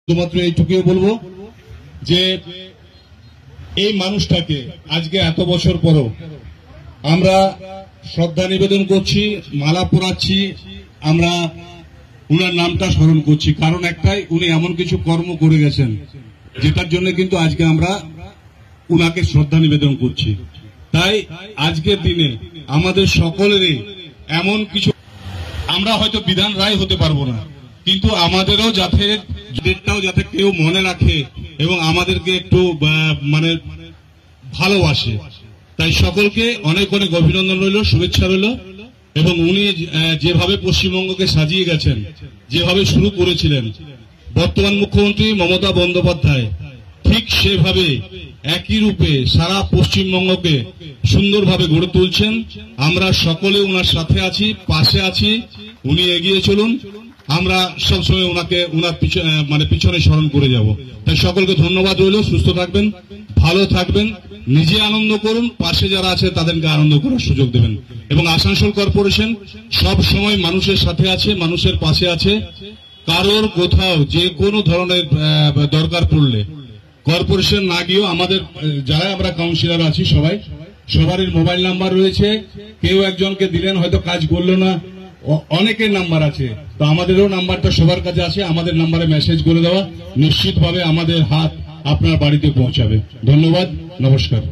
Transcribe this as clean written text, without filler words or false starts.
শুধুমাত্র এইটুকুই বলবো যে এই মানুষটাকে আজকে এত বছর পরও আমরা শ্রদ্ধা নিবেদন করছি, মালা পরাচ্ছি, আমরা উনার নামটা স্মরণ করছি। কারণ একটাই, উনি এমন কিছু কর্ম করে গেছেন যেটার জন্য কিন্তু আজকে আমরা উনাকে শ্রদ্ধা নিবেদন করছি। তাই আজকের দিনে আমাদের সকলেরই এমন কিছু, আমরা হয়তো বিধান রায় হতে পারবো না, কিন্তু আমাদেরও যাতে ডেটটাও যাতে কেউ মনে রাখে এবং আমাদেরকে একটু মানে ভালোবাসে। তাই সকলকে অনেক অনেক অভিনন্দন রইল, শুভেচ্ছা রইল। এবং উনি যেভাবে পশ্চিমবঙ্গকে সাজিয়ে গেছেন, যেভাবে শুরু করেছিলেন বর্তমান মুখ্যমন্ত্রী মমতা বন্দ্যোপাধ্যায়, ঠিক সেভাবে একই রূপে সারা পশ্চিমবঙ্গকে সুন্দরভাবে গড়ে তুলছেন। আমরা সকলে ওনার সাথে আছি, পাশে আছি। উনি এগিয়ে চলুন, আমরা সবসময় ওনাকে ওনার পিছনে স্মরণ করে যাব। তাই সকলকে ধন্যবাদ রইল। সুস্থ থাকবেন, ভালো থাকবেন, নিজে আনন্দ করুন, পাশে যারা আছে তাদেরকে আনন্দ করার সুযোগ দেবেন। এবং আসানসোল কর্পোরেশন সব সময় মানুষের সাথে আছে, মানুষের পাশে আছে। কারোর কোথাও যে কোনো ধরনের দরকার পড়লে কর্পোরেশন না গিয়েও আমাদের যারা আমরা কাউন্সিলর আছি সবারই মোবাইল নাম্বার রয়েছে। কেউ একজনকে দিলেন, হয়তো কাজ করলো না, অনেকের নাম্বার আছে, তো আমাদেরও নাম্বারটা সবার কাছে আছে। আমাদের নাম্বারে মেসেজ করে দেওয়া, নিশ্চিতভাবে আমাদের হাত আপনার বাড়িতে পৌঁছাবে। ধন্যবাদ, নমস্কার।